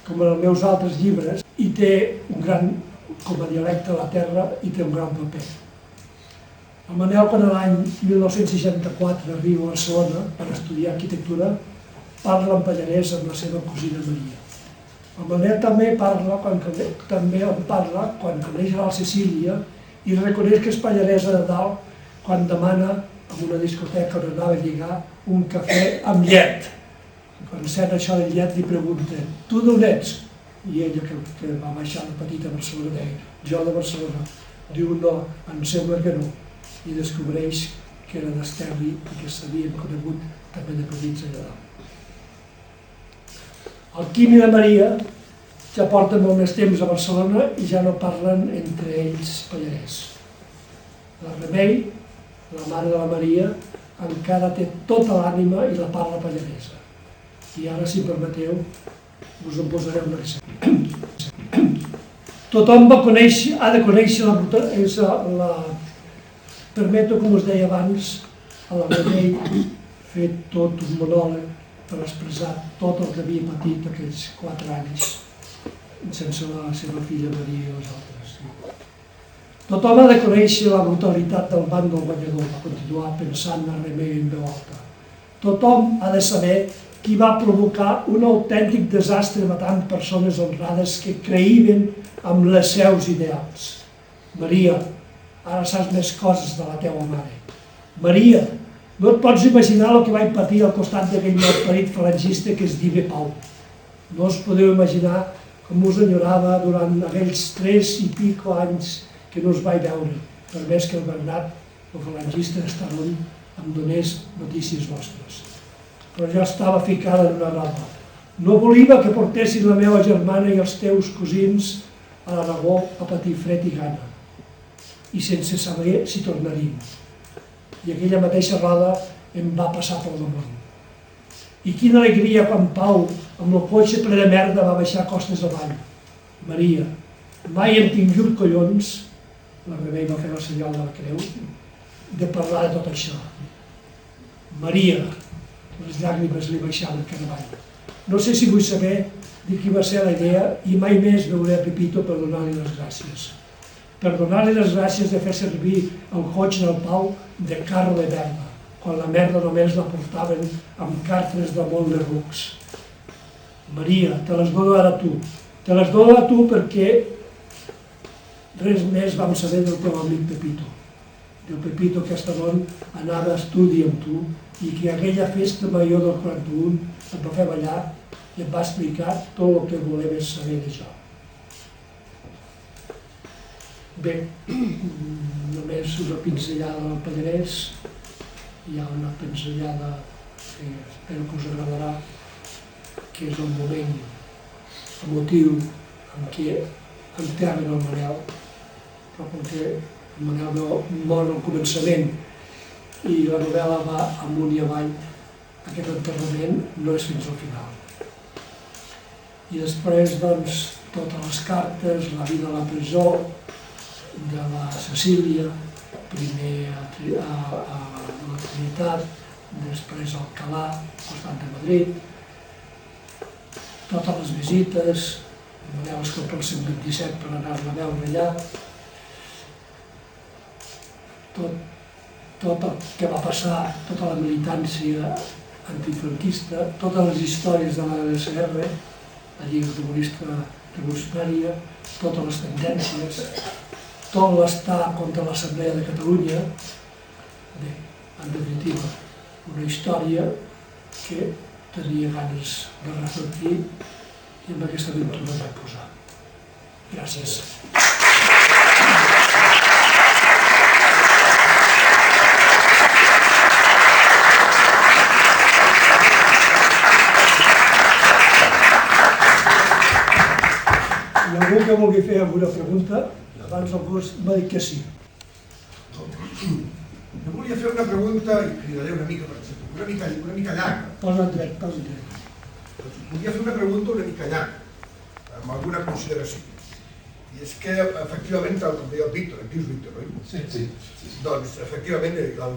com en els meus altres llibres, i té un gran, com a dialecte de la terra, i té un gran paper. El Manel, quan l'any 1964 arriba a Barcelona per estudiar arquitectura, parla en pallarès amb la seva cosina Maria. El Manel també parla quan coneix la Cecília i reconeix que és pallaresa de dalt quan demana en una discoteca on anava a lligar un cafè amb llet. Quan sent això del llet li pregunta: tu d'on ets? I ella, que va baixar de petita a Barcelona, deia: jo de Barcelona. Diu: no, em sembla que no. I descobreix que era d'Esterri i que s'havien conegut també de petits allà dalt. El Quim i la Maria ja porten molt més temps a Barcelona i ja no parlen entre ells pallarès. La Remei, la mare de la Maria, encara té tota l'ànima i la parla pallaresa. I ara, si em permeteu, us en posaré un exemple. Tothom ha de conèixer permeto, com us deia abans, a la Remei fer tot un monòleg per expressar tot el que havia patit aquells 4 anys sense la seva filla Maria i els altres. Tothom ha de conèixer la brutalitat del bàndol guanyador, va continuar pensant a Remei en veu alta. Tothom ha de saber qui va provocar un autèntic desastre matant persones honrades que creïen amb les seus ideals. Maria, ara saps més coses de la teua mare. Maria, no et pots imaginar el que vaig patir al costat d'aquell malparit falangista que es diu Pau. No us podeu imaginar com us enyorava durant aquells 3 i pico anys que no us vaig veure, per més que el Bernat, el falangista d'Estaron, em donés notícies vostres. Però jo estava ficada en una roba. No volia que portessin la meva germana i els teus cosins a l'Aragó a patir fred i gana, i sense saber si tornaríem. I aquella mateixa roda em va passar pel damunt. I quina alegria quan Pau, amb el cotxe ple de merda, va baixar costes avall. Maria, mai hem tingut collons, la Remei va fer el senyal de la creu, de parlar de tot això. Maria, les llàgrimes li baixaven cada avall. No sé si vull saber de qui va ser la idea i mai més veuré a Pepito per donar-li les gràcies. Per donar-li les gràcies de fer servir el cotxe del Pau de carro de merda, quan la merda només la portaven amb cartres de molt de rucs. Maria, te les dono ara a tu. Te les dono a tu perquè res més vam saber del teu amic Pepito. Del Pepito que a Estaron anava a estudi amb tu i que aquella festa major del 41 et va fer ballar i et va explicar tot el que volies saber d'això. Bé, només una pinzellada del Pallarès, hi ha una pinzellada que espero que us agradarà, que és el moment emotiu en què enterren el Manel, però com que el Manel mor al començament i la novel·la va amunt i avall, aquest enterrament no és fins al final. I després, doncs, totes les cartes, la vida a la presó, de la Cecília, primer a la Trinitat, després a Alcalà, al costat de Madrid, totes les visites, Manel escolta el 127 per anar-la a veure allà, tot el que va passar, tota la militància antifranquista, totes les històries de la DSR, la Lliga Comunista Revolucionària, totes les tendències, tot l'estar contra l'Assemblea de Catalunya. Bé, en definitiva, una història que tenia ganes de reflectir i amb aquesta aventura vaig posar. Gràcies. Hi ha algú que vulgui fer alguna pregunta? Abans el curs m'ha dit que sí. Jo volia fer una pregunta, i cridaré una mica llarga. Posa't dret, posa't dret. Volia fer una pregunta una mica llarga, amb alguna consideració. I és que, efectivament, tal com deia el Víctor, et dius Víctor, oi? Sí. Doncs, efectivament, jo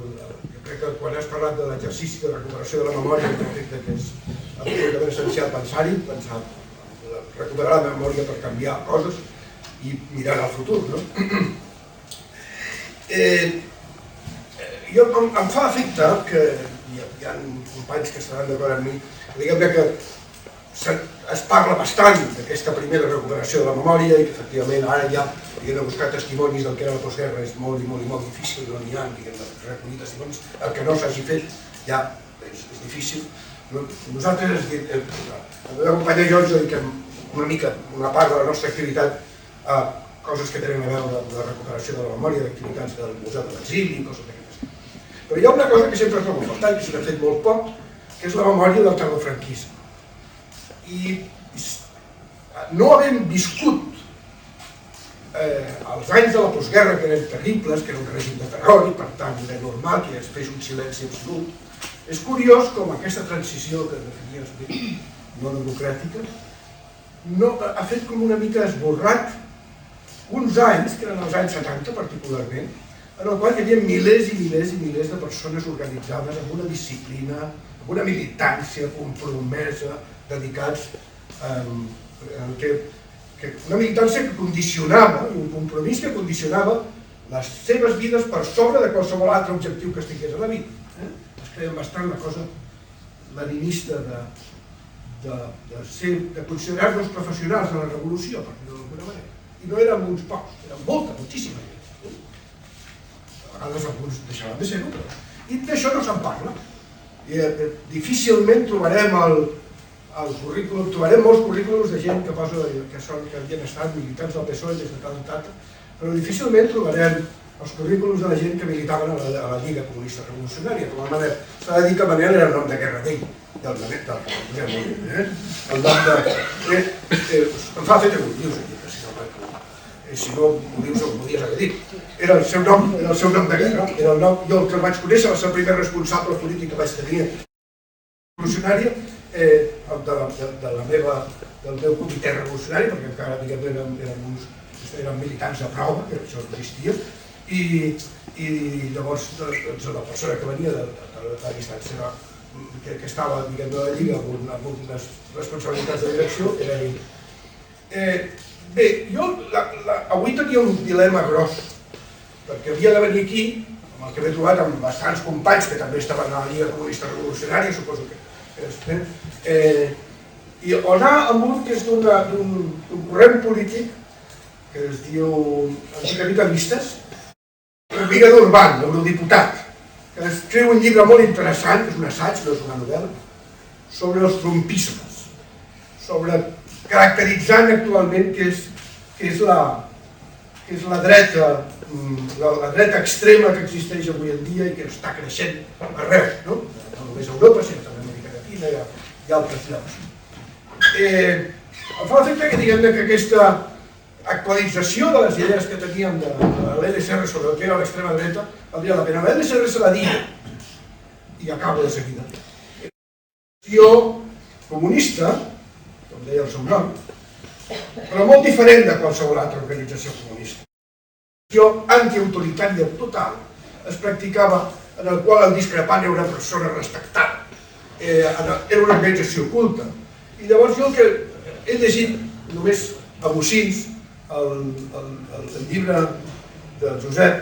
crec que quan has parlat de l'exercici de recuperació de la memòria, crec que és absolutament essencial pensar-hi, recuperar la memòria per canviar coses i mirar al futur, no? Em fa efecte que hi ha companys que estaran d'acord amb mi, diguem-ne que es parla bastant d'aquesta primera recuperació de la memòria i que efectivament ara ja de buscar testimonis del que era la postguerra és molt difícil, no n'hi ha, diguem-ne, recollir testimonis, el que no s'hagi fet ja és difícil. Nosaltres, la meva companya i jo ens dediquem una part de la nostra activitat a coses que tenen a veure amb la recuperació de la memòria, d'activitats del Museu de l'Exili, coses d'aquestes. Però hi ha una cosa que sempre trobo faltant, que se n'ha fet molt poc, que és la memòria del tardofranquisme. I no havent viscut els anys de la postguerra, que eren terribles, que era un règim de terror i per tant era normal que es fes un silenci absolut, és curiós com aquesta transició que definies no democràtica ha fet com una mica esborrat uns anys, que eren els anys 70 particularment, en el qual hi havia milers i milers i milers de persones organitzades amb una disciplina, amb una militància compromesa, dedicats una militància que condicionava, i un compromís que condicionava les seves vides per sobre de qualsevol altre objectiu que estigués a la vida. Es creien bastant la cosa leninista de considerar-nos professionals de la revolució, per dir-ho d'alguna manera. I no érem uns pocs, érem moltíssima gent. A vegades alguns deixaven de ser-ho, però... I d'això no se'n parla. Difícilment trobarem trobarem molts currículums de gent que havien estat militants del PSOE des de tal i tal, però difícilment trobarem els currículums de la gent que militaven a la Lliga Comunista Revolucionària. S'ha de dir que Manel era el nom de guerra d'ell, del Manel. El nom de... Em fa fet avui, dius aquí, si no ho dius ho podies haver dit. Era el seu nom de guerra, jo el que el vaig conèixer va ser el primer responsable polític que vaig tenir revolucionària, del meu comitè revolucionari, perquè encara eren militants de prova, que això no existia, i llavors la persona que venia de la distància, que estava a la Lliga amb unes responsabilitats de direcció, era ell. Bé, jo avui tenia un dilema gros, perquè havia de venir aquí, amb el que m'he trobat amb bastants companys que també estaven a la Lliga Comunista Revolucionària, suposo que i anar amb un que és d'un corrent polític que es diu Anticapitalistes, Miguel Urbán, eurodiputat, que escriu un llibre molt interessant, que és un assaig, no és una novel·la, sobre els trumpismes, caracteritzant actualment què és la dreta extrema que existeix avui en dia i que està creixent arreu, no només a Europa, sinó també a Amèrica Llatina i altres llocs. Em fa l'efecte que aquesta actualització de les idees que teníem de l'LSR sobre el que era l'extrema dreta valdria la pena. L'LSR se la dia, i acabo de seguida, l'acció comunista, com deia el seu nom, però molt diferent de qualsevol altra organització comunista. L'acció antiautoritària total es practicava en el qual el discrepant era una persona respectada, era una organització culta. I llavors jo el que he llegit només a bocins el llibre de Josep,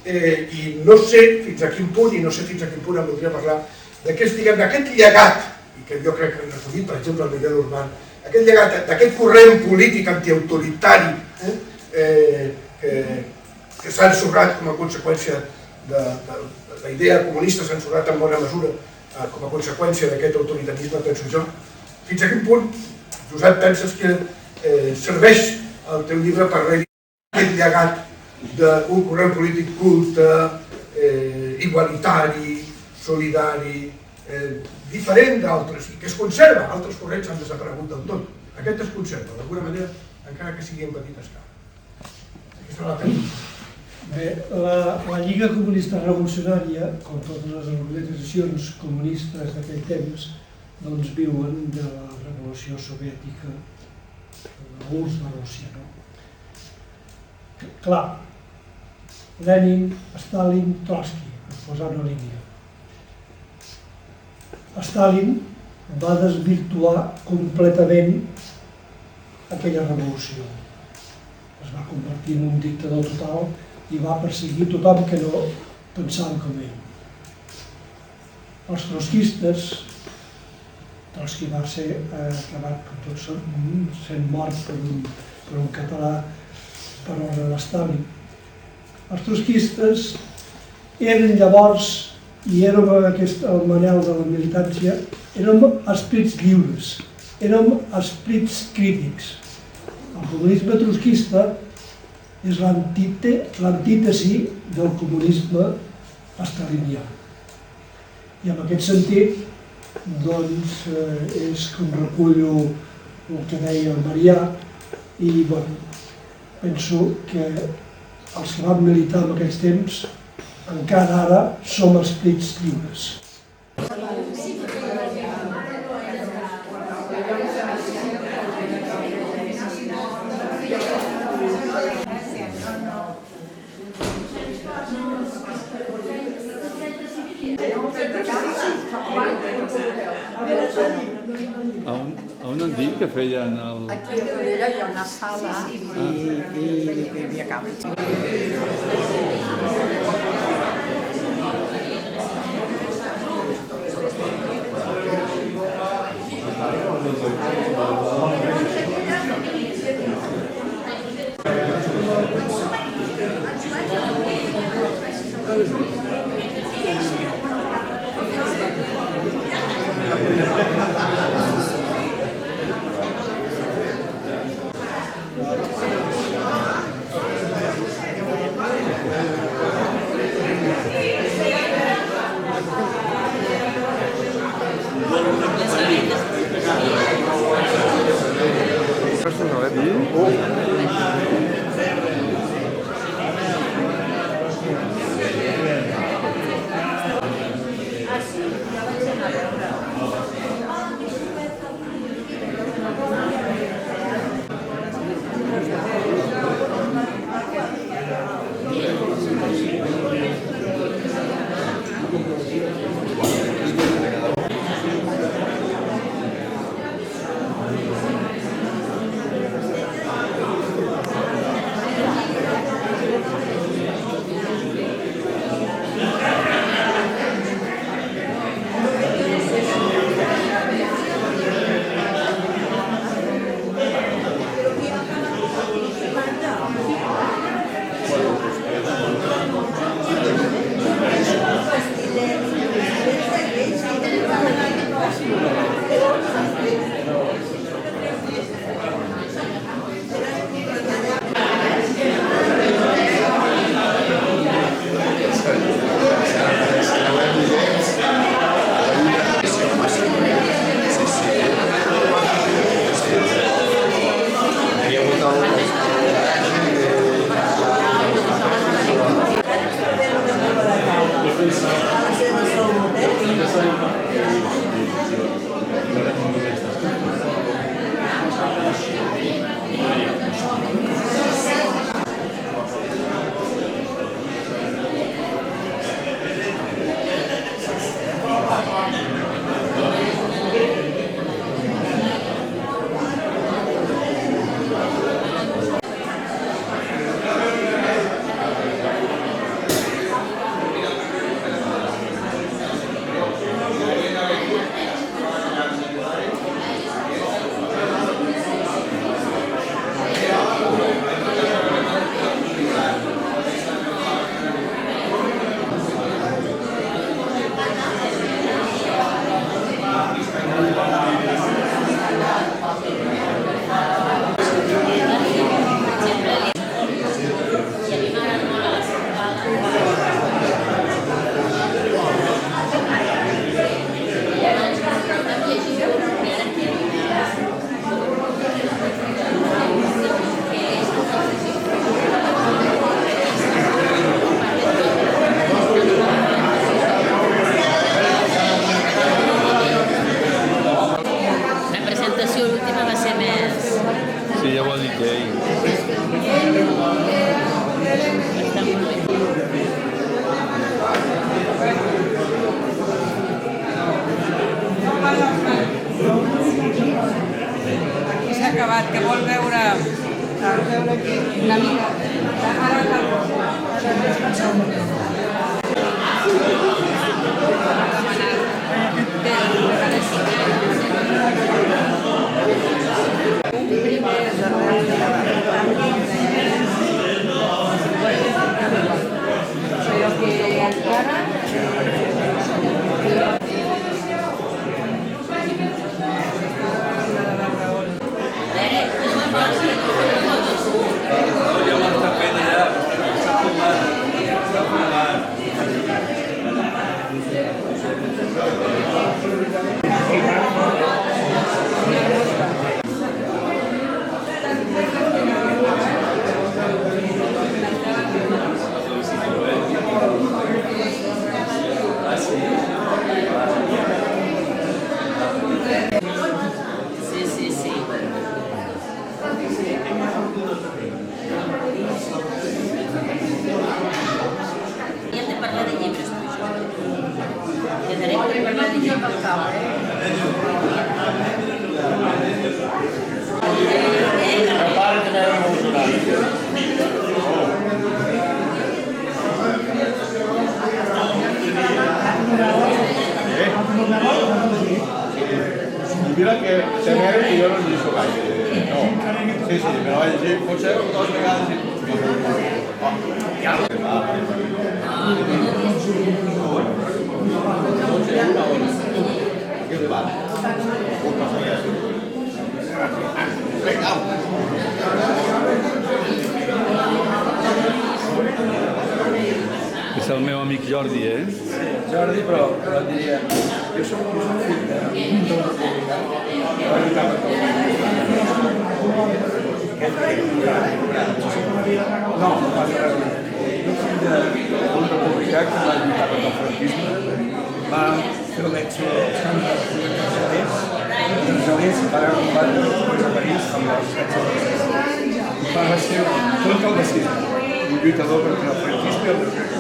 i no sé fins a quin punt, i no sé fins a quin punt em voldria parlar d'aquest llegat, i que jo crec que en resumit, per exemple, el Miguel Urbán, aquest llegat d'aquest corrent polític antiautoritari que s'ha ensorrat com a conseqüència de la idea comunista, s'ha ensorrat en bona mesura com a conseqüència d'aquest autoritarisme, penso jo. Fins a quin punt, Josep, penses que serveix el teu llibre per reivindicar aquest llegat d'un corrent polític culte, igualitari, solidari, diferent d'altres, i que es conserva? Altres corrents han desaparegut del tot. Aquest es conserva, d'alguna manera, encara que sigui en petita escala. Aquesta és la pregunta. Bé, la Lliga Comunista Revolucionària, com totes les organitzacions comunistes d'aquell temps, doncs viuen de la revolució soviètica, de l'URSS de Rússia. Clar, Lenin, Stalin, Trotsky, per posar una línia. Stalin va desvirtuar completament aquella revolució. Es va convertir en un dictador total i va perseguir tothom que no pensaven com ell. Els trotskistes, Trotsky va ser acabat per tots sent mort per un català per ordre de Stalin. Els trotskistes eren llavors, i érem el Manel de la militància, érem esprits lliures, érem esprits crítics. El comunisme trotskista és l'antítesi del comunisme stalinià. I en aquest sentit, doncs, és com recullo el que deia el Marià, i penso que els que van militar en aquells temps encara ara som esprits lliures. On han dit que feien el... Aquí darrere hi ha una sala i hi havia cables. acabat, que vol veure una mica. Però que encara Ja m'està fent allà, està filmant. Sí, sí, me la vaig llegir potser 2 vegades i... És el meu amic Jordi, Jordi, però et diria, jo soc fill d'un republicà, va lluitar per tot. No, va ser un fill d'un republicà que va lluitar per el franquisme, va fer l'èxit als camps de presoners, va combatre a París amb els exèrcits. Va ser tot el racisme, un lluitador contra el franquisme i el desgrat.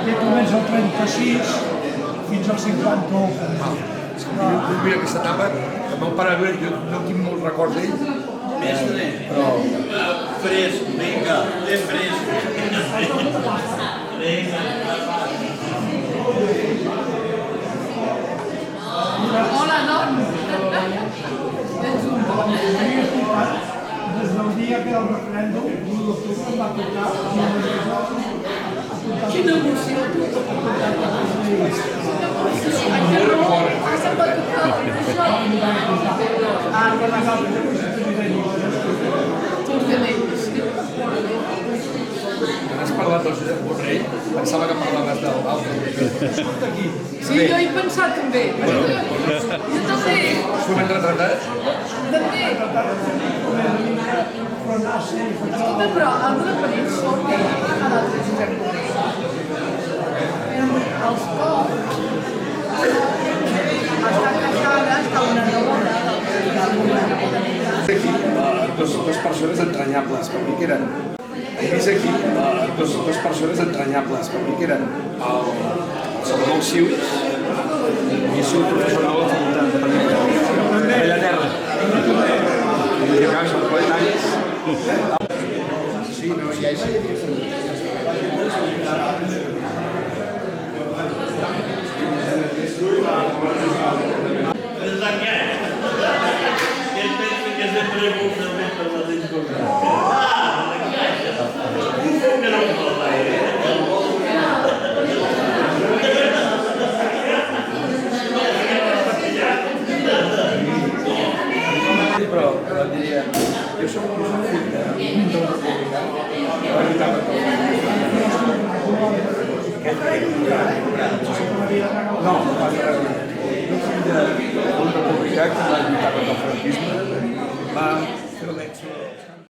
Aquest comença el 36 fins al 51. Jo vull aquesta etapa, el meu pare, jo no tinc molt record d'ell, però... Fresco, vinga, és fresco. Hola, Norm. Des del dia que el referèndum, l'1 d'octubre, em va tocar... Quina emoció. Has parlat del Josep Borrell? Pensava que parlaves de l'altre. Sí, jo he pensat també. Jo també. S'ho ben retratat? També. Escolta, però alguna parell sort que a l'altre Josep Borrell. Els cops està casada, està una neboda Aquí, dos persones entranyables, per mi que eren... He vist aquí dos persones entranyables, per mi que eren el Salvador Sius i el seu professor de la facultat de Pedra. Allà a terra. I jo que som 40 anys. Sí, no, ja és... Però et diria, jo soc fill d'un republicà, va lluitar per tot. No, va ser un fill d'un republicà que va lluitar per el franquisme, va fer l'èxit